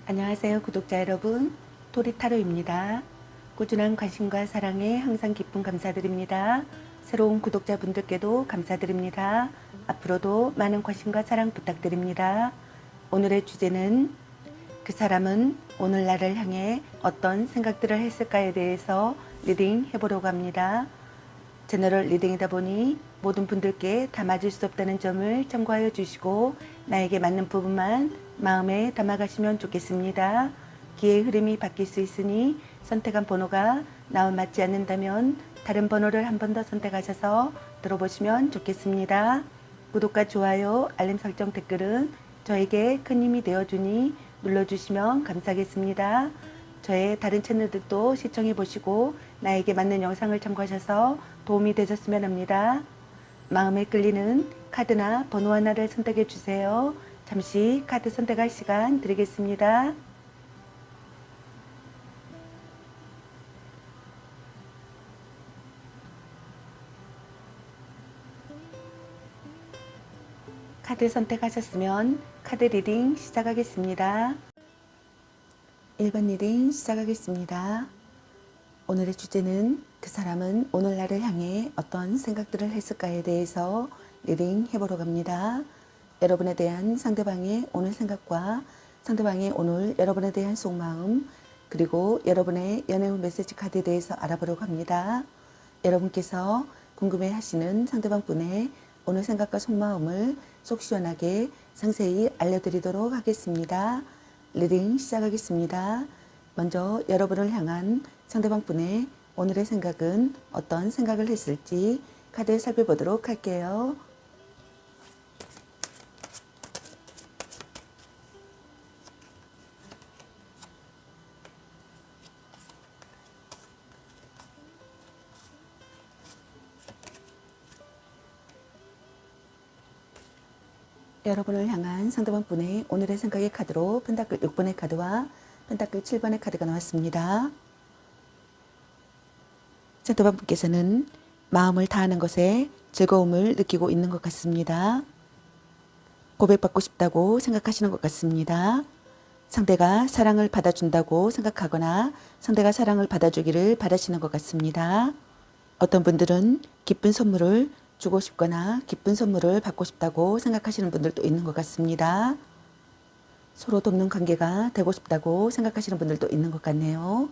안녕하세요, 구독자 여러분. 토리타로입니다. 꾸준한 관심과 사랑에 항상 기쁨 감사드립니다. 새로운 구독자분들께도 감사드립니다. 앞으로도 많은 관심과 사랑 부탁드립니다. 오늘의 주제는 그 사람은 오늘 나를 향해 어떤 생각들을 했을까에 대해서 리딩 해보려고 합니다. 제너럴 리딩이다 보니 모든 분들께 다 맞을 수 없다는 점을 참고하여 주시고 나에게 맞는 부분만 마음에 담아가시면 좋겠습니다. 기의 흐름이 바뀔 수 있으니 선택한 번호가 나와 맞지 않는다면 다른 번호를 한 번 더 선택하셔서 들어보시면 좋겠습니다. 구독과 좋아요, 알림 설정, 댓글은 저에게 큰 힘이 되어주니 눌러주시면 감사하겠습니다. 저의 다른 채널들도 시청해 보시고 나에게 맞는 영상을 참고하셔서 도움이 되셨으면 합니다. 마음에 끌리는 카드나 번호 하나를 선택해 주세요. 잠시 카드 선택할 시간 드리겠습니다. 카드 선택하셨으면 카드 리딩 시작하겠습니다. 1번 리딩 시작하겠습니다. 오늘의 주제는 그 사람은 오늘 나를 향해 어떤 생각들을 했을까에 대해서 리딩 해보러 갑니다. 여러분에 대한 상대방의 오늘 생각과 상대방의 오늘 여러분에 대한 속마음, 그리고 여러분의 연애운 메시지 카드에 대해서 알아보려고 합니다. 여러분께서 궁금해 하시는 상대방 분의 오늘 생각과 속마음을 속 시원하게 상세히 알려드리도록 하겠습니다. 리딩 시작하겠습니다. 먼저 여러분을 향한 상대방 분의 오늘의 생각은 어떤 생각을 했을지 카드 살펴보도록 할게요. 여러분을 향한 상대방 분의 오늘의 생각의 카드로 펜타클 6번의 카드와 펜타클 7번의 카드가 나왔습니다. 상대방 분께서는 마음을 다하는 것에 즐거움을 느끼고 있는 것 같습니다. 고백받고 싶다고 생각하시는 것 같습니다. 상대가 사랑을 받아준다고 생각하거나 상대가 사랑을 받아주기를 바라시는 것 같습니다. 어떤 분들은 기쁜 선물을 주고 싶거나 기쁜 선물을 받고 싶다고 생각하시는 분들도 있는 것 같습니다. 서로 돕는 관계가 되고 싶다고 생각하시는 분들도 있는 것 같네요.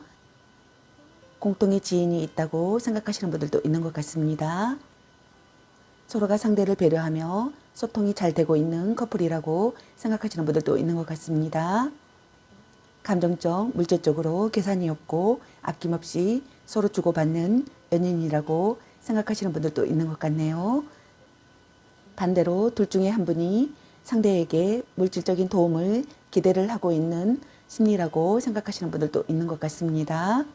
공통의 지인이 있다고 생각하시는 분들도 있는 것 같습니다. 서로가 상대를 배려하며 소통이 잘 되고 있는 커플이라고 생각하시는 분들도 있는 것 같습니다. 감정적, 물질적으로 계산이 없고 아낌없이 서로 주고받는 연인이라고 생각하시는 분들도 있는 것 같네요. 반대로 둘 중에 한 분이 상대에게 물질적인 도움을 기대를 하고 있는 심리라고 생각하시는 분들도 있는 것 같습니다.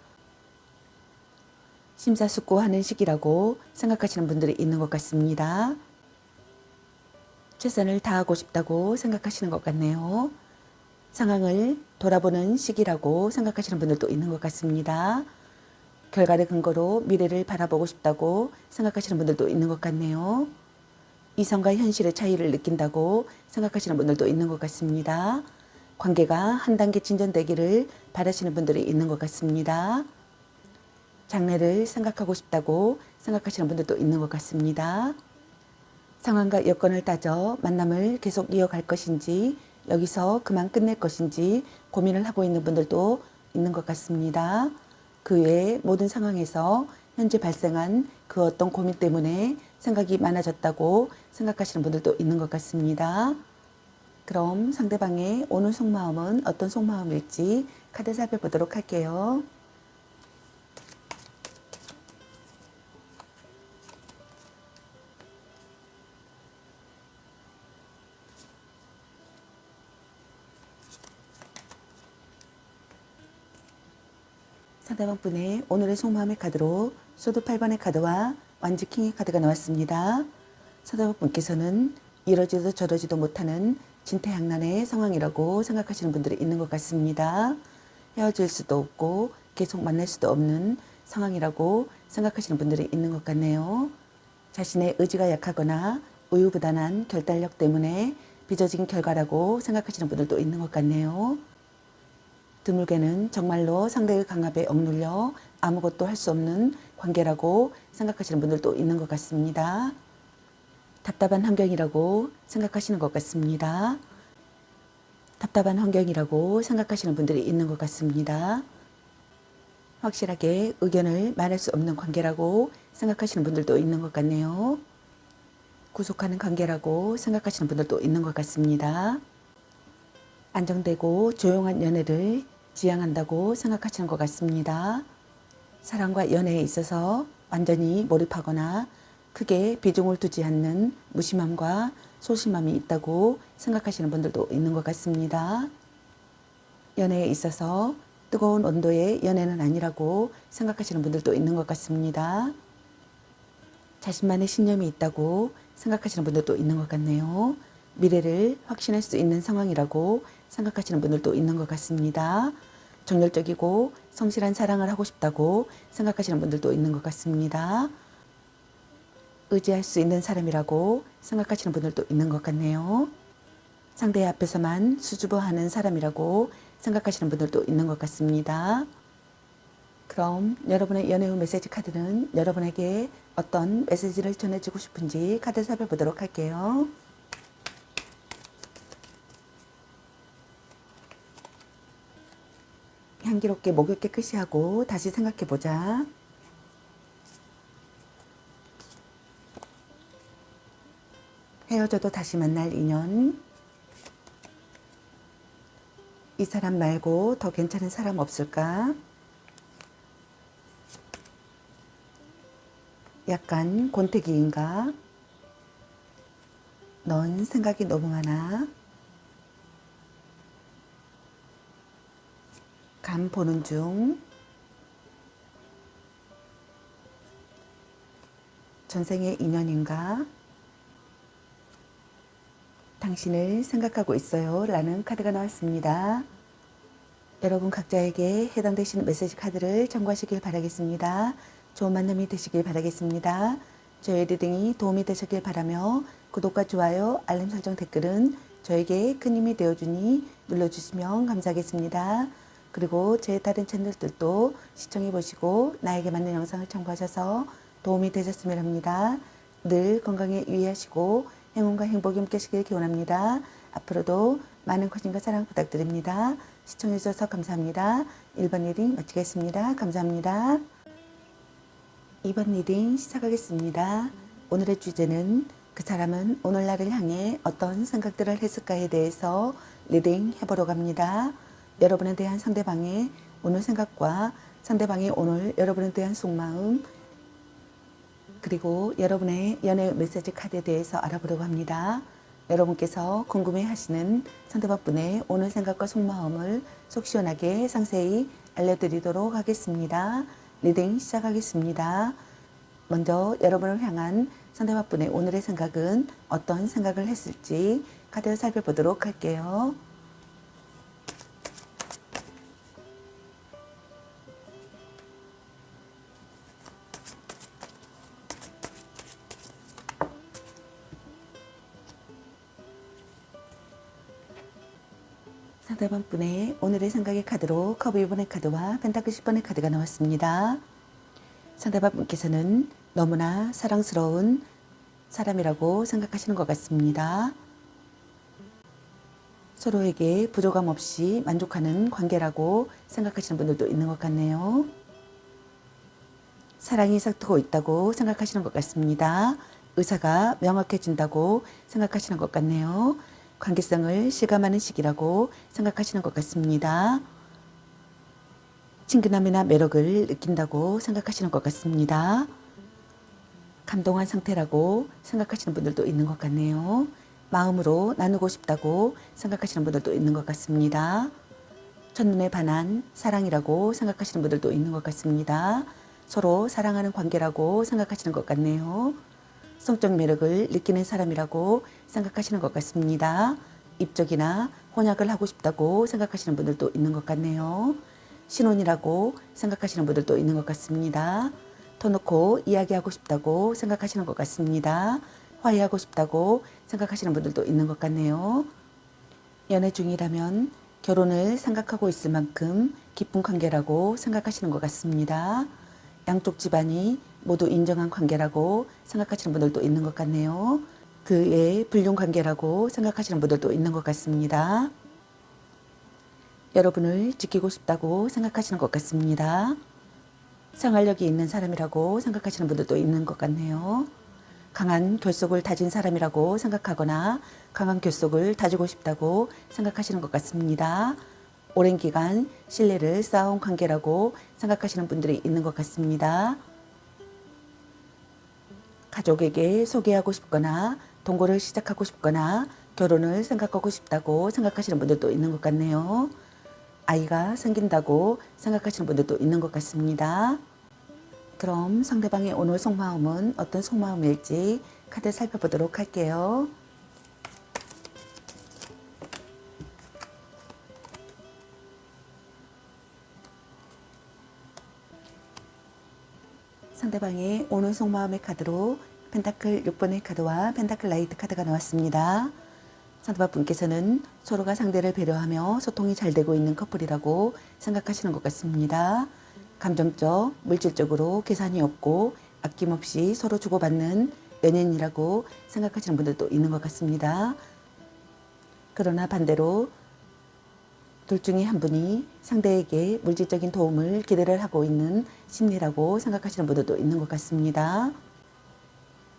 심사숙고하는 시기라고 생각하시는 분들이 있는 것 같습니다. 최선을 다하고 싶다고 생각하시는 것 같네요. 상황을 돌아보는 시기라고 생각하시는 분들도 있는 것 같습니다. 결과를 근거로 미래를 바라보고 싶다고 생각하시는 분들도 있는 것 같네요. 이성과 현실의 차이를 느낀다고 생각하시는 분들도 있는 것 같습니다. 관계가 한 단계 진전되기를 바라시는 분들이 있는 것 같습니다. 장래를 생각하고 싶다고 생각하시는 분들도 있는 것 같습니다. 상황과 여건을 따져 만남을 계속 이어갈 것인지 여기서 그만 끝낼 것인지 고민을 하고 있는 분들도 있는 것 같습니다. 그 외에 모든 상황에서 현재 발생한 그 어떤 고민 때문에 생각이 많아졌다고 생각하시는 분들도 있는 것 같습니다. 그럼 상대방의 오늘 속마음은 어떤 속마음일지 카드 살펴보도록 할게요. 상대방 분의 오늘의 속마음의 카드로 소드 8번의 카드와 완지 킹의 카드가 나왔습니다. 상대방 분께서는 이러지도 저러지도 못하는 진퇴양난의 상황이라고 생각하시는 분들이 있는 것 같습니다. 헤어질 수도 없고 계속 만날 수도 없는 상황이라고 생각하시는 분들이 있는 것 같네요. 자신의 의지가 약하거나 우유부단한 결단력 때문에 빚어진 결과라고 생각하시는 분들도 있는 것 같네요. 드물게는 정말로 상대의 강압에 억눌려 아무것도 할 수 없는 관계라고 생각하시는 분들도 있는 것 같습니다. 답답한 환경이라고 생각하시는 것 같습니다. 답답한 환경이라고 생각하시는 분들이 있는 것 같습니다. 확실하게 의견을 말할 수 없는 관계라고 생각하시는 분들도 있는 것 같네요. 구속하는 관계라고 생각하시는 분들도 있는 것 같습니다. 안정되고 조용한 연애를 지향한다고 생각하시는 것 같습니다. 사랑과 연애에 있어서 완전히 몰입하거나 크게 비중을 두지 않는 무심함과 소심함이 있다고 생각하시는 분들도 있는 것 같습니다. 연애에 있어서 뜨거운 온도의 연애는 아니라고 생각하시는 분들도 있는 것 같습니다. 자신만의 신념이 있다고 생각하시는 분들도 있는 것 같네요. 미래를 확신할 수 있는 상황이라고 생각하시는 분들도 있는 것 같습니다. 정열적이고 성실한 사랑을 하고 싶다고 생각하시는 분들도 있는 것 같습니다. 의지할 수 있는 사람이라고 생각하시는 분들도 있는 것 같네요. 상대 앞에서만 수줍어하는 사람이라고 생각하시는 분들도 있는 것 같습니다. 그럼 여러분의 연애운 메시지 카드는 여러분에게 어떤 메시지를 전해주고 싶은지 카드 살펴보도록 할게요. 향기롭게 목을 깨끗이 하고 다시 생각해보자. 헤어져도 다시 만날 인연. 이 사람 말고 더 괜찮은 사람 없을까? 약간 권태기인가? 넌 생각이 너무 많아. 감 보는 중. 전생의 인연인가? 당신을 생각하고 있어요 라는 카드가 나왔습니다. 여러분 각자에게 해당되시는 메시지 카드를 참고하시길 바라겠습니다. 좋은 만남이 되시길 바라겠습니다. 저의 리딩이 도움이 되셨길 바라며 구독과 좋아요, 알림 설정, 댓글은 저에게 큰 힘이 되어주니 눌러주시면 감사하겠습니다. 그리고 제 다른 채널들도 시청해보시고 나에게 맞는 영상을 참고하셔서 도움이 되셨으면 합니다. 늘 건강에 유의하시고 행운과 행복이 함께하시길 기원합니다. 앞으로도 많은 관심과 사랑 부탁드립니다. 시청해주셔서 감사합니다. 1번 리딩 마치겠습니다. 감사합니다. 2번 리딩 시작하겠습니다. 오늘의 주제는 그 사람은 오늘날을 향해 어떤 생각들을 했을까에 대해서 리딩 해보려고 합니다. 여러분에 대한 상대방의 오늘 생각과 상대방이 오늘 여러분에 대한 속마음, 그리고 여러분의 연애 메시지 카드에 대해서 알아보려고 합니다. 여러분께서 궁금해하시는 상대방분의 오늘 생각과 속마음을 속 시원하게 상세히 알려드리도록 하겠습니다. 리딩 시작하겠습니다. 먼저 여러분을 향한 상대방분의 오늘의 생각은 어떤 생각을 했을지 카드 살펴보도록 할게요. 상대방분의 오늘의 생각의 카드로 커브 2번의 카드와 펜타클 10번의 카드가 나왔습니다. 상대방분께서는 너무나 사랑스러운 사람이라고 생각하시는 것 같습니다. 서로에게 부족함 없이 만족하는 관계라고 생각하시는 분들도 있는 것 같네요. 사랑이 싹트고 있다고 생각하시는 것 같습니다. 의사가 명확해진다고 생각하시는 것 같네요. 관계성을 실감하는 시기라고 생각하시는 것 같습니다. 친근함이나 매력을 느낀다고 생각하시는 것 같습니다. 감동한 상태라고 생각하시는 분들도 있는 것 같네요. 마음으로 나누고 싶다고 생각하시는 분들도 있는 것 같습니다. 첫눈에 반한 사랑이라고 생각하시는 분들도 있는 것 같습니다. 서로 사랑하는 관계라고 생각하시는 것 같네요. 성적 매력을 느끼는 사람이라고 생각하시는 것 같습니다. 입적이나 혼약을 하고 싶다고 생각하시는 분들도 있는 것 같네요. 신혼이라고 생각하시는 분들도 있는 것 같습니다. 터놓고 이야기하고 싶다고 생각하시는 것 같습니다. 화해하고 싶다고 생각하시는 분들도 있는 것 같네요. 연애 중이라면 결혼을 생각하고 있을 만큼 깊은 관계라고 생각하시는 것 같습니다. 양쪽 집안이 모두 인정한 관계라고 생각하시는 분들도 있는 것 같네요. 그의 불륜 관계라고 생각하시는 분들도 있는 것 같습니다. 여러분을 지키고 싶다고 생각하시는 것 같습니다. 생활력이 있는 사람이라고 생각하시는 분들도 있는 것 같네요. 강한 결속을 다진 사람이라고 생각하거나 강한 결속을 다지고 싶다고 생각하시는 것 같습니다. 오랜 기간 신뢰를 쌓아온 관계라고 생각하시는 분들이 있는 것 같습니다. 가족에게 소개하고 싶거나 동거를 시작하고 싶거나 결혼을 생각하고 싶다고 생각하시는 분들도 있는 것 같네요. 아이가 생긴다고 생각하시는 분들도 있는 것 같습니다. 그럼 상대방의 오늘 속마음은 어떤 속마음일지 카드 살펴보도록 할게요. 상대방의 오늘 속마음의 카드로 펜타클 6번의 카드와 펜타클 라이트 카드가 나왔습니다. 상대방 분께서는 서로가 상대를 배려하며 소통이 잘 되고 있는 커플이라고 생각하시는 것 같습니다. 감정적, 물질적으로 계산이 없고 아낌없이 서로 주고받는 연인이라고 생각하시는 분들도 있는 것 같습니다. 그러나 반대로 둘 중에 한 분이 상대에게 물질적인 도움을 기대를 하고 있는 심리라고 생각하시는 분들도 있는 것 같습니다.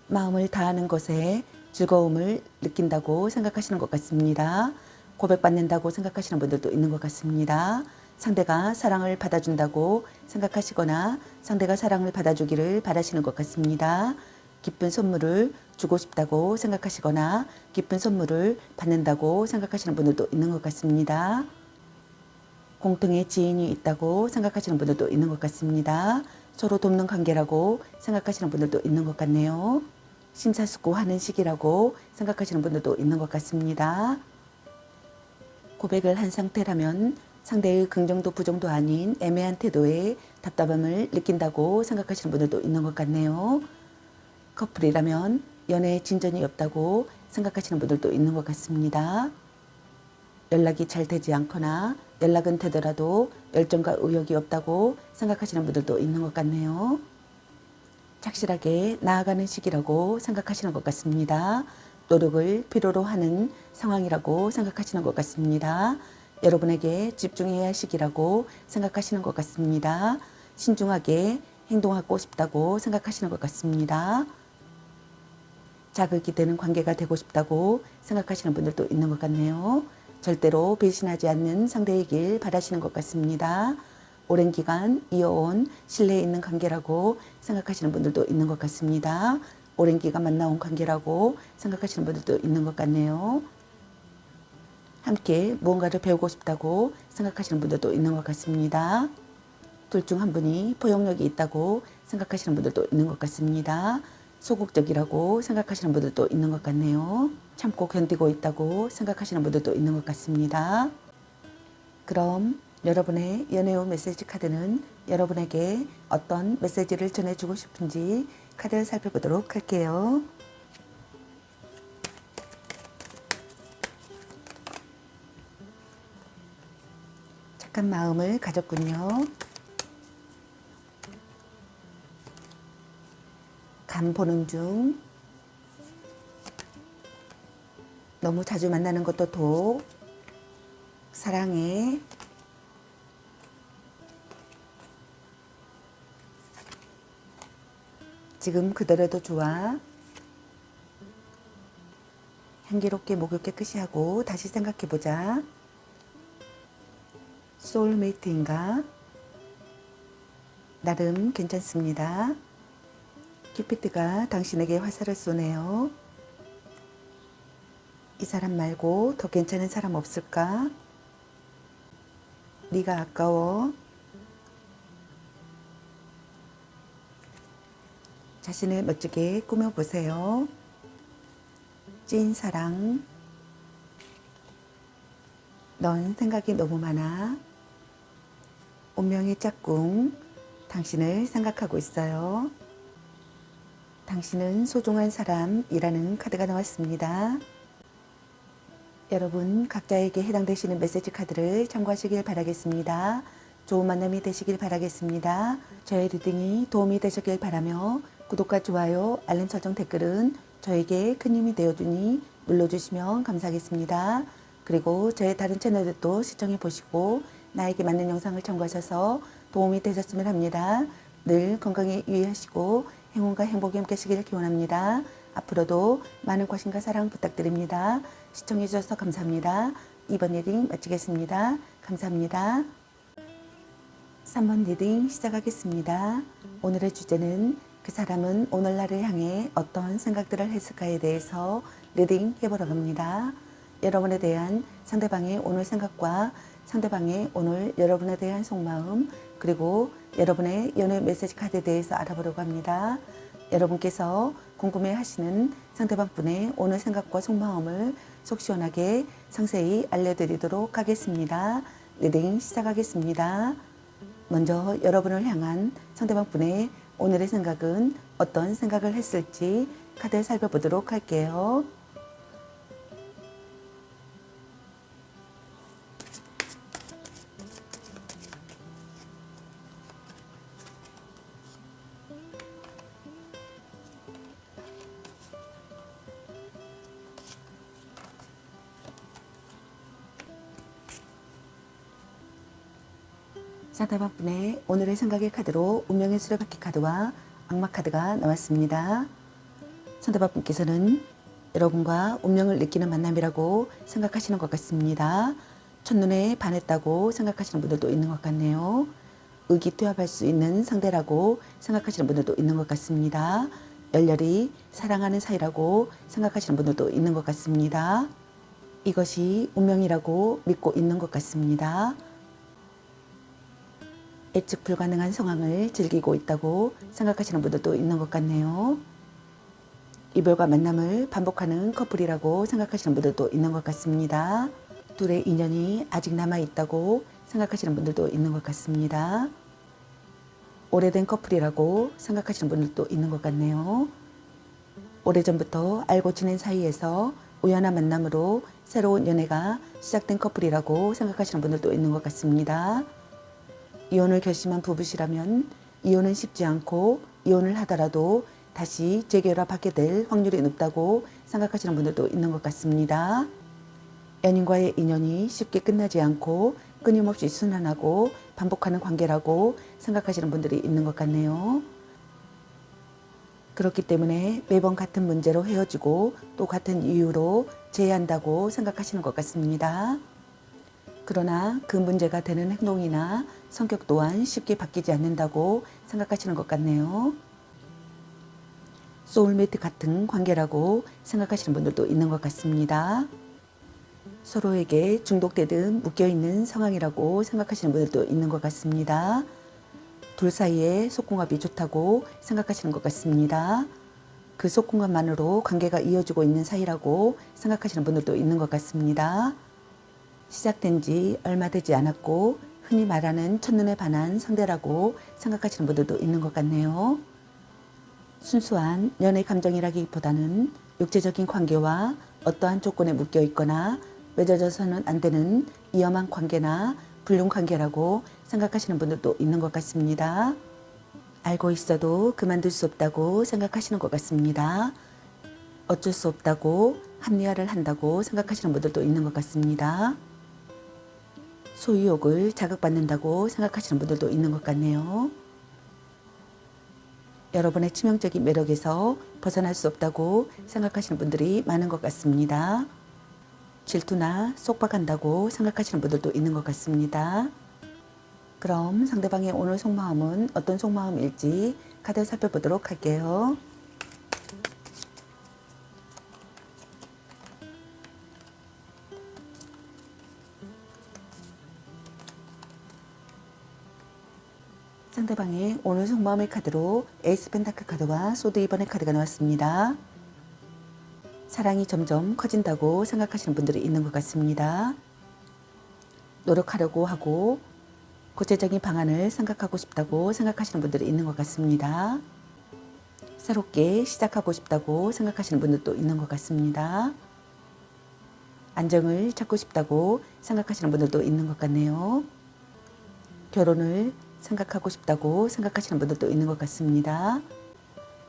마음을 다하는 것에 즐거움을 느낀다고 생각하시는 것 같습니다. 고백받는다고 생각하시는 분들도 있는 것 같습니다. 상대가 사랑을 받아준다고 생각하시거나 상대가 사랑을 받아주기를 바라시는 것 같습니다. 기쁜 선물을 주고 싶다고 생각하시거나 기쁜 선물을 받는다고 생각하시는 분들도 있는 것 같습니다. 공통의 지인이 있다고 생각하시는 분들도 있는 것 같습니다. 서로 돕는 관계라고 생각하시는 분들도 있는 것 같네요. 심사숙고하는 시기라고 생각하시는 분들도 있는 것 같습니다. 고백을 한 상태라면 상대의 긍정도 부정도 아닌 애매한 태도에 답답함을 느낀다고 생각하시는 분들도 있는 것 같네요. 커플이라면 연애에 진전이 없다고 생각하시는 분들도 있는 것 같습니다. 연락이 잘 되지 않거나 연락은 되더라도 열정과 의욕이 없다고 생각하시는 분들도 있는 것 같네요. 착실하게 나아가는 시기라고 생각하시는 것 같습니다. 노력을 필요로 하는 상황이라고 생각하시는 것 같습니다. 여러분에게 집중해야 할 시기라고 생각하시는 것 같습니다. 신중하게 행동하고 싶다고 생각하시는 것 같습니다. 자극이 되는 관계가 되고 싶다고 생각하시는 분들도 있는 것 같네요. 절대로 배신하지 않는 상대이길 바라시는 것 같습니다. 오랜 기간 이어온 신뢰 있는 관계라고 생각하시는 분들도 있는 것 같습니다. 오랜 기간 만나온 관계라고 생각하시는 분들도 있는 것 같네요. 함께 무언가를 배우고 싶다고 생각하시는 분들도 있는 것 같습니다. 둘 중 한 분이 포용력이 있다고 생각하시는 분들도 있는 것 같습니다. 소극적이라고 생각하시는 분들도 있는 것 같네요. 참고 견디고 있다고 생각하시는 분들도 있는 것 같습니다. 그럼 여러분의 연애운 메시지 카드는 여러분에게 어떤 메시지를 전해주고 싶은지 카드를 살펴보도록 할게요. 착한 마음을 가졌군요. 간 보는 중. 너무 자주 만나는 것도 독. 사랑해. 지금 그대로도 좋아. 향기롭게 목을 깨끗이 하고 다시 생각해보자. 소울메이트인가? 나름 괜찮습니다. 큐피드가 당신에게 화살을 쏘네요. 이 사람 말고 더 괜찮은 사람 없을까? 네가 아까워. 자신을 멋지게 꾸며보세요. 찐사랑. 넌 생각이 너무 많아. 운명의 짝꿍. 당신을 생각하고 있어요. 당신은 소중한 사람이라는 카드가 나왔습니다. 여러분 각자에게 해당되시는 메시지 카드를 참고하시길 바라겠습니다. 좋은 만남이 되시길 바라겠습니다. 저의 리딩이 도움이 되셨길 바라며 구독과 좋아요, 알림 설정, 댓글은 저에게 큰 힘이 되어주니 눌러주시면 감사하겠습니다. 그리고 저의 다른 채널들도 시청해 보시고 나에게 맞는 영상을 참고하셔서 도움이 되셨으면 합니다. 늘 건강에 유의하시고 행운과 행복이 함께 하시길 기원합니다. 앞으로도 많은 관심과 사랑 부탁드립니다. 시청해 주셔서 감사합니다. 이번 리딩 마치겠습니다. 감사합니다. 3번 리딩 시작하겠습니다. 오늘의 주제는 그 사람은 오늘날을 향해 어떤 생각들을 했을까에 대해서 리딩 해보러 갑니다. 여러분에 대한 상대방의 오늘 생각과 상대방의 오늘 여러분에 대한 속마음, 그리고 여러분의 연애 메시지 카드에 대해서 알아보려고 합니다. 여러분께서 궁금해 하시는 상대방 분의 오늘 생각과 속마음을 속 시원하게 상세히 알려드리도록 하겠습니다. 리딩 시작하겠습니다. 먼저 여러분을 향한 상대방 분의 오늘의 생각은 어떤 생각을 했을지 카드 살펴보도록 할게요. 상대방 분의 오늘의 생각의 카드로 운명의 수레바퀴 카드와 악마 카드가 나왔습니다. 상대방 분께서는 여러분과 운명을 느끼는 만남이라고 생각하시는 것 같습니다. 첫눈에 반했다고 생각하시는 분들도 있는 것 같네요. 의기투합할 수 있는 상대라고 생각하시는 분들도 있는 것 같습니다. 열렬히 사랑하는 사이라고 생각하시는 분들도 있는 것 같습니다. 이것이 운명이라고 믿고 있는 것 같습니다. 예측 불가능한 상황을 즐기고 있다고 생각하시는 분들도 있는 것 같네요. 이별과 만남을 반복하는 커플이라고 생각하시는 분들도 있는 것 같습니다. 둘의 인연이 아직 남아있다고 생각하시는 분들도 있는 것 같습니다. 오래된 커플이라고 생각하시는 분들도 있는 것 같네요. 오래전부터 알고 지낸 사이에서 우연한 만남으로 새로운 연애가 시작된 커플이라고 생각하시는 분들도 있는 것 같습니다. 이혼을 결심한 부부시라면 이혼은 쉽지 않고 이혼을 하더라도 다시 재결합하게 될 확률이 높다고 생각하시는 분들도 있는 것 같습니다. 연인과의 인연이 쉽게 끝나지 않고 끊임없이 순환하고 반복하는 관계라고 생각하시는 분들이 있는 것 같네요. 그렇기 때문에 매번 같은 문제로 헤어지고 또 같은 이유로 재회한다고 생각하시는 것 같습니다. 그러나 그 문제가 되는 행동이나 성격 또한 쉽게 바뀌지 않는다고 생각하시는 것 같네요. 소울메이트 같은 관계라고 생각하시는 분들도 있는 것 같습니다. 서로에게 중독되듯 묶여있는 상황이라고 생각하시는 분들도 있는 것 같습니다. 둘 사이에 속궁합이 좋다고 생각하시는 것 같습니다. 그 속궁합만으로 관계가 이어지고 있는 사이라고 생각하시는 분들도 있는 것 같습니다. 시작된 지 얼마 되지 않았고 흔히 말하는 첫눈에 반한 상대라고 생각하시는 분들도 있는 것 같네요. 순수한 연애 감정이라기보다는 육체적인 관계와 어떠한 조건에 묶여 있거나 맺어져서는 안 되는 위험한 관계나 불륜 관계라고 생각하시는 분들도 있는 것 같습니다. 알고 있어도 그만둘 수 없다고 생각하시는 것 같습니다. 어쩔 수 없다고 합리화를 한다고 생각하시는 분들도 있는 것 같습니다. 소유욕을 자극받는다고 생각하시는 분들도 있는 것 같네요. 여러분의 치명적인 매력에서 벗어날 수 없다고 생각하시는 분들이 많은 것 같습니다. 질투나 속박한다고 생각하시는 분들도 있는 것 같습니다. 그럼 상대방의 오늘 속마음은 어떤 속마음일지 카드 살펴보도록 할게요. 상대방의 오늘 속마음의 카드로 에이스 펜타클 카드와 소드 2번의 카드가 나왔습니다. 사랑이 점점 커진다고 생각하시는 분들이 있는 것 같습니다. 노력하려고 하고 구체적인 방안을 생각하고 싶다고 생각하시는 분들이 있는 것 같습니다. 새롭게 시작하고 싶다고 생각하시는 분들도 있는 것 같습니다. 안정을 찾고 싶다고 생각하시는 분들도 있는 것 같네요. 결혼을 생각하고 싶다고 생각하시는 분들도 있는 것 같습니다.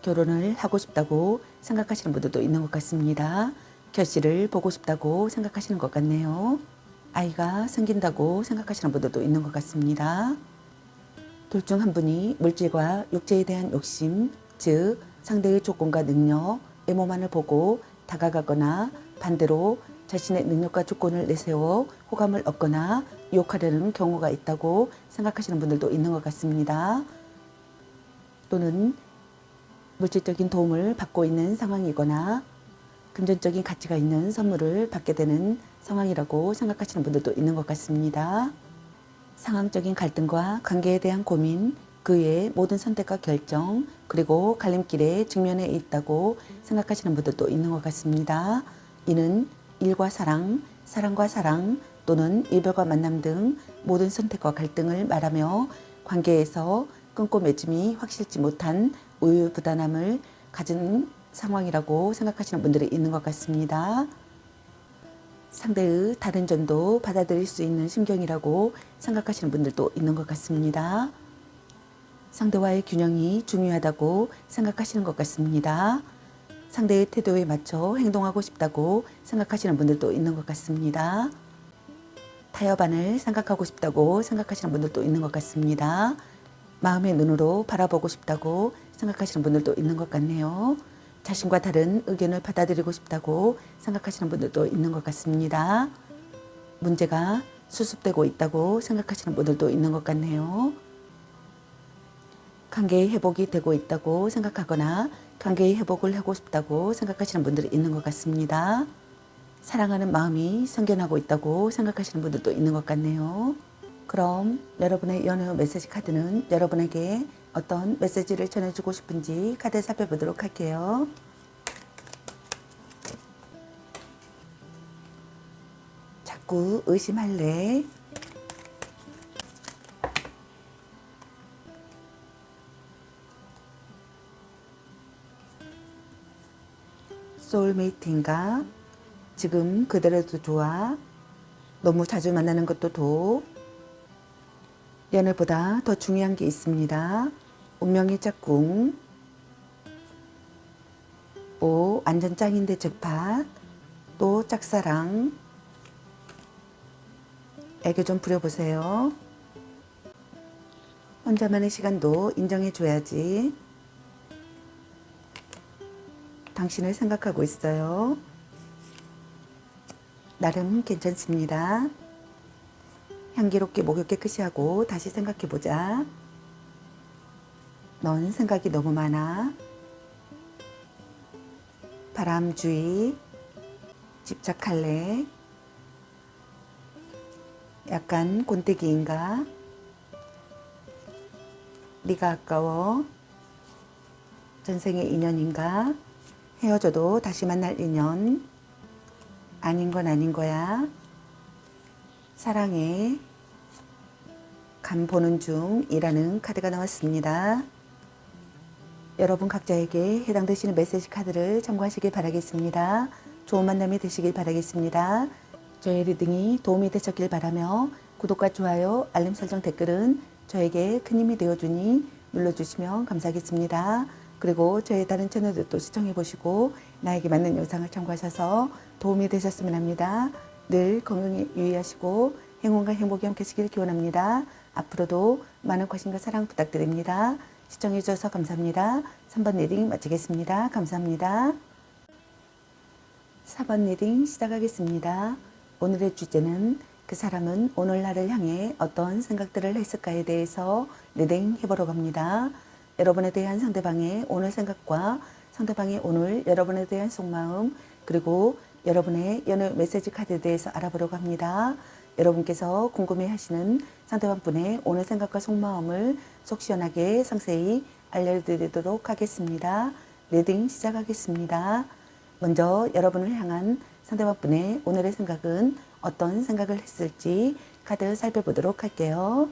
결혼을 하고 싶다고 생각하시는 분들도 있는 것 같습니다. 결실을 보고 싶다고 생각하시는 것 같네요. 아이가 생긴다고 생각하시는 분들도 있는 것 같습니다. 둘 중 한 분이 물질과 육체에 대한 욕심, 즉 상대의 조건과 능력, 외모만을 보고 다가가거나 반대로 자신의 능력과 조건을 내세워 호감을 얻거나 유혹하려는 경우가 있다고 생각하시는 분들도 있는 것 같습니다. 또는 물질적인 도움을 받고 있는 상황이거나 금전적인 가치가 있는 선물을 받게 되는 상황이라고 생각하시는 분들도 있는 것 같습니다. 상황적인 갈등과 관계에 대한 고민, 그 외의 모든 선택과 결정, 그리고 갈림길에 직면해 있다고 생각하시는 분들도 있는 것 같습니다. 이는 일과 사랑, 사랑과 사랑 또는 이별과 만남 등 모든 선택과 갈등을 말하며 관계에서 끊고 맺음이 확실치 못한 우유부단함을 가진 상황이라고 생각하시는 분들이 있는 것 같습니다. 상대의 다른 점도 받아들일 수 있는 심경이라고 생각하시는 분들도 있는 것 같습니다. 상대와의 균형이 중요하다고 생각하시는 것 같습니다. 상대의 태도에 맞춰 행동하고 싶다고 생각하시는 분들도 있는 것 같습니다. 타협안을 생각하고 싶다고 생각하시는 분들도 있는 것 같습니다. 마음의 눈으로 바라보고 싶다고 생각하시는 분들도 있는 것 같네요. 자신과 다른 의견을 받아들이고 싶다고 생각하시는 분들도 있는 것 같습니다. 문제가 수습되고 있다고 생각하시는 분들도 있는 것 같네요. 관계의 회복이 되고 있다고 생각하거나 관계의 회복을 하고 싶다고 생각하시는 분들이 있는 것 같습니다. 사랑하는 마음이 생겨나고 있다고 생각하시는 분들도 있는 것 같네요. 그럼 여러분의 연애 메시지 카드는 여러분에게 어떤 메시지를 전해주고 싶은지 카드 살펴보도록 할게요. 자꾸 의심할래? 소울메이트인가? 지금 그대로도 좋아? 너무 자주 만나는 것도 도? 연애보다 더 중요한 게 있습니다. 운명의 짝꿍. 오, 완전 짱인데 잭팟. 또 짝사랑. 애교 좀 부려보세요. 혼자만의 시간도 인정해줘야지. 당신을 생각하고 있어요. 나름 괜찮습니다. 향기롭게 목욕 깨끗이 하고 다시 생각해보자. 넌 생각이 너무 많아. 바람주의. 집착할래. 약간 곤태기인가? 네가 아까워. 전생의 인연인가? 헤어져도 다시 만날 인연. 아닌 건 아닌 거야. 사랑해. 간 보는 중이라는 카드가 나왔습니다. 여러분 각자에게 해당되시는 메시지 카드를 참고하시길 바라겠습니다. 좋은 만남이 되시길 바라겠습니다. 저의 리딩이 도움이 되셨길 바라며 구독과 좋아요, 알림 설정, 댓글은 저에게 큰 힘이 되어주니 눌러주시면 감사하겠습니다. 그리고 저의 다른 채널들도 시청해보시고 나에게 맞는 영상을 참고하셔서 도움이 되셨으면 합니다. 늘 건강에 유의하시고 행운과 행복이 함께하시길 기원합니다. 앞으로도 많은 관심과 사랑 부탁드립니다. 시청해주셔서 감사합니다. 3번 리딩 마치겠습니다. 감사합니다. 4번 리딩 시작하겠습니다. 오늘의 주제는 그 사람은 오늘 나를 향해 어떤 생각들을 했을까에 대해서 리딩 해보려고 합니다. 여러분에 대한 상대방의 오늘 생각과 상대방의 오늘 여러분에 대한 속마음 그리고 여러분의 연애 메시지 카드에 대해서 알아보려고 합니다. 여러분께서 궁금해하시는 상대방 분의 오늘 생각과 속마음을 속 시원하게 상세히 알려드리도록 하겠습니다. 리딩 시작하겠습니다. 먼저 여러분을 향한 상대방 분의 오늘의 생각은 어떤 생각을 했을지 카드 살펴보도록 할게요.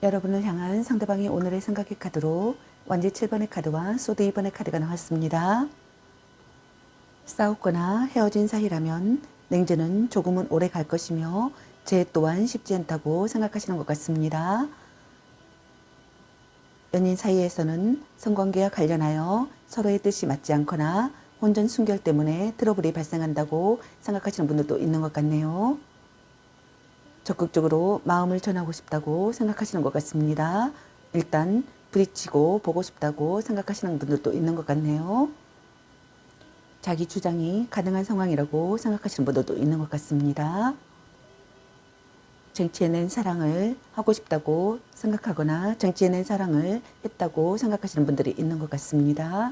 여러분을 향한 상대방이 오늘의 생각의 카드로 완지 7번의 카드와 소드 2번의 카드가 나왔습니다. 싸웠거나 헤어진 사이라면 냉전은 조금은 오래 갈 것이며 재 또한 쉽지 않다고 생각하시는 것 같습니다. 연인 사이에서는 성관계와 관련하여 서로의 뜻이 맞지 않거나 혼전 순결 때문에 트러블이 발생한다고 생각하시는 분들도 있는 것 같네요. 적극적으로 마음을 전하고 싶다고 생각하시는 것 같습니다. 일단 부딪히고 보고 싶다고 생각하시는 분들도 있는 것 같네요. 자기 주장이 가능한 상황이라고 생각하시는 분들도 있는 것 같습니다. 쟁취해낸 사랑을 하고 싶다고 생각하거나 쟁취해낸 사랑을 했다고 생각하시는 분들이 있는 것 같습니다.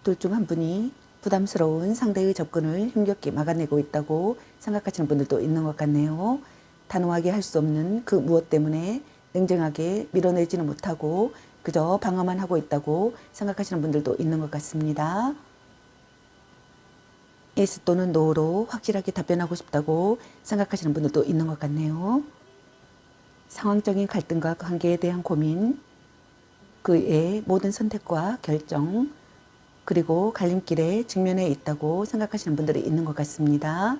둘 중 한 분이 부담스러운 상대의 접근을 힘겹게 막아내고 있다고 생각하시는 분들도 있는 것 같네요. 단호하게 할 수 없는 그 무엇 때문에 냉정하게 밀어내지는 못하고 그저 방어만 하고 있다고 생각하시는 분들도 있는 것 같습니다. 예스 또는 노로 확실하게 답변하고 싶다고 생각하시는 분들도 있는 것 같네요. 상황적인 갈등과 관계에 대한 고민, 그의 모든 선택과 결정, 그리고 갈림길에 직면해 있다고 생각하시는 분들이 있는 것 같습니다.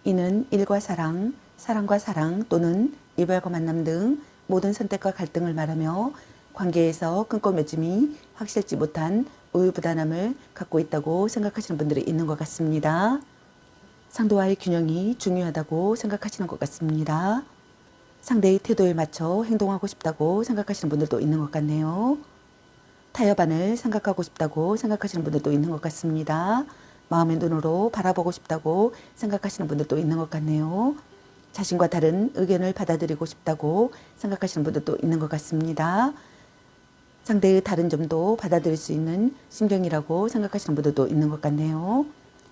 이는 일과 사랑, 사랑과 사랑 또는 이별과 만남 등 모든 선택과 갈등을 말하며 관계에서 끊고 맺음이 확실치 못한 우유부단함을 갖고 있다고 생각하시는 분들이 있는 것 같습니다. 상대와의 균형이 중요하다고 생각하시는 것 같습니다. 상대의 태도에 맞춰 행동하고 싶다고 생각하시는 분들도 있는 것 같네요. 타협안을 생각하고 싶다고 생각하시는 분들도 있는 것 같습니다. 마음의 눈으로 바라보고 싶다고 생각하시는 분들도 있는 것 같네요. 자신과 다른 의견을 받아들이고 싶다고 생각하시는 분들도 있는 것 같습니다. 상대의 다른 점도 받아들일 수 있는 심경이라고 생각하시는 분들도 있는 것 같네요.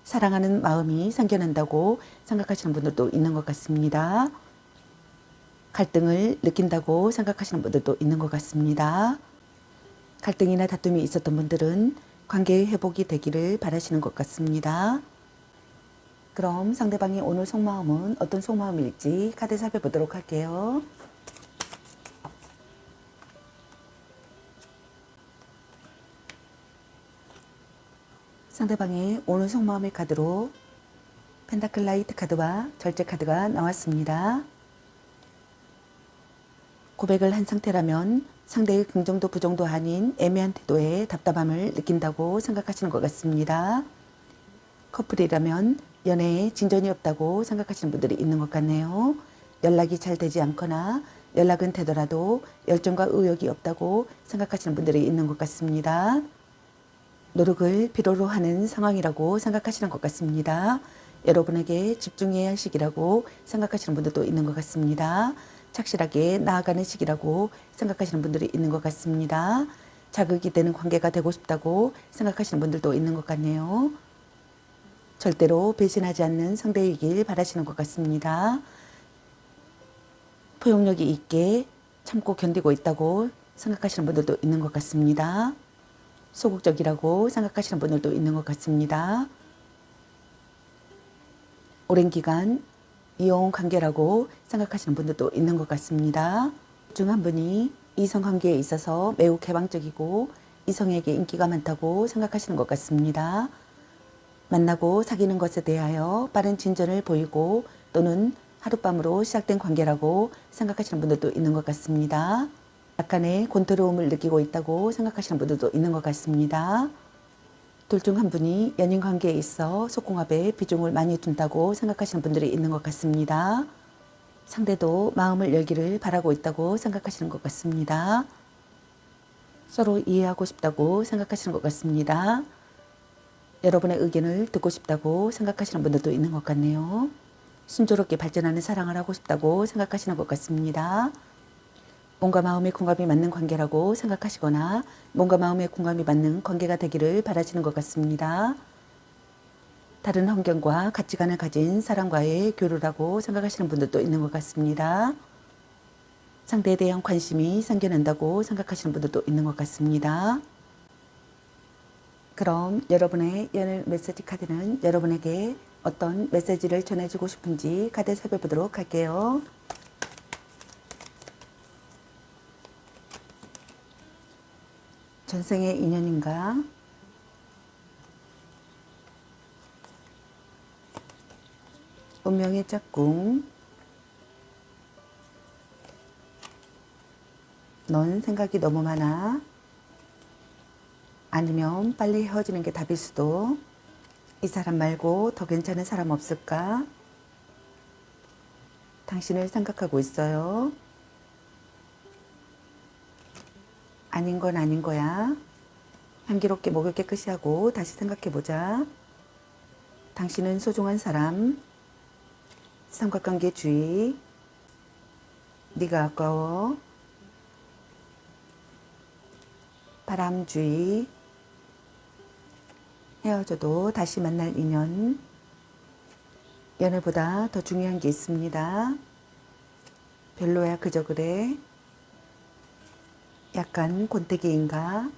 사랑하는 마음이 생겨난다고 생각하시는 분들도 있는 것 같습니다. 갈등을 느낀다고 생각하시는 분들도 있는 것 같습니다. 갈등이나 다툼이 있었던 분들은 관계의 회복이 되기를 바라시는 것 같습니다. 그럼 상대방이 오늘 속마음은 어떤 속마음일지 카드 살펴보도록 할게요. 상대방의 오늘 속마음의 카드로 펜타클 라이트 카드와 절제 카드가 나왔습니다. 고백을 한 상태라면 상대의 긍정도 부정도 아닌 애매한 태도에 답답함을 느낀다고 생각하시는 것 같습니다. 커플이라면 연애에 진전이 없다고 생각하시는 분들이 있는 것 같네요. 연락이 잘 되지 않거나 연락은 되더라도 열정과 의욕이 없다고 생각하시는 분들이 있는 것 같습니다. 노력을 필요로 하는 상황이라고 생각하시는 것 같습니다. 여러분에게 집중해야 할 시기라고 생각하시는 분들도 있는 것 같습니다. 착실하게 나아가는 시기라고 생각하시는 분들이 있는 것 같습니다. 자극이 되는 관계가 되고 싶다고 생각하시는 분들도 있는 것 같네요. 절대로 배신하지 않는 상대이길 바라시는 것 같습니다. 포용력이 있게 참고 견디고 있다고 생각하시는 분들도 있는 것 같습니다. 소극적이라고 생각하시는 분들도 있는 것 같습니다. 오랜 기간 이어온 관계라고 생각하시는 분들도 있는 것 같습니다. 중 한 분이 이성관계에 있어서 매우 개방적이고 이성에게 인기가 많다고 생각하시는 것 같습니다. 만나고 사귀는 것에 대하여 빠른 진전을 보이고 또는 하룻밤으로 시작된 관계라고 생각하시는 분들도 있는 것 같습니다. 약간의 곤두러움을 느끼고 있다고 생각하시는 분들도 있는 것 같습니다. 둘 중 한 분이 연인 관계에 있어 속궁합에 비중을 많이 둔다고 생각하시는 분들이 있는 것 같습니다. 상대도 마음을 열기를 바라고 있다고 생각하시는 것 같습니다. 서로 이해하고 싶다고 생각하시는 것 같습니다. 여러분의 의견을 듣고 싶다고 생각하시는 분들도 있는 것 같네요. 순조롭게 발전하는 사랑을 하고 싶다고 생각하시는 것 같습니다. 몸과 마음의 궁합이 맞는 관계라고 생각하시거나 몸과 마음의 궁합이 맞는 관계가 되기를 바라시는 것 같습니다. 다른 환경과 가치관을 가진 사람과의 교류라고 생각하시는 분들도 있는 것 같습니다. 상대에 대한 관심이 생겨난다고 생각하시는 분들도 있는 것 같습니다. 그럼 여러분의 연애 메시지 카드는 여러분에게 어떤 메시지를 전해주고 싶은지 카드 살펴보도록 할게요. 전생의 인연인가? 운명의 짝꿍. 넌 생각이 너무 많아. 아니면 빨리 헤어지는 게 답일 수도. 이 사람 말고 더 괜찮은 사람 없을까? 당신을 생각하고 있어요. 아닌 건 아닌 거야. 향기롭게 목을 깨끗이 하고 다시 생각해보자. 당신은 소중한 사람. 삼각관계 주의. 네가 아까워. 바람 주의. 헤어져도 다시 만날 인연. 연애보다 더 중요한 게 있습니다. 별로야 그저 그래. 약간 권태기인가?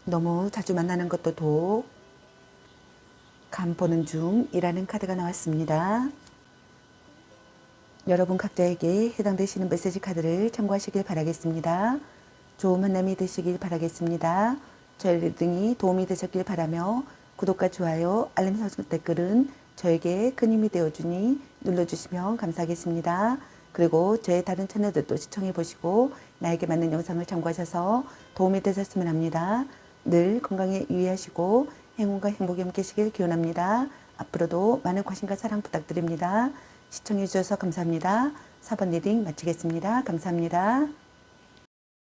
너무 자주 만나는 것도 독. 간 보는 중이라는 카드가 나왔습니다. 여러분 각자에게 해당되시는 메시지 카드를 참고하시길 바라겠습니다. 좋은 만남이 되시길 바라겠습니다. 저희 리딩이 도움이 되셨길 바라며 구독과 좋아요, 알림 설정 댓글은 저에게 큰 힘이 되어주니 눌러주시면 감사하겠습니다. 그리고 저의 다른 채널들도 시청해 보시고 나에게 맞는 영상을 참고하셔서 도움이 되셨으면 합니다. 늘 건강에 유의하시고 행운과 행복이 함께 하시길 기원합니다. 앞으로도 많은 관심과 사랑 부탁드립니다. 시청해 주셔서 감사합니다. 4번 리딩 마치겠습니다. 감사합니다.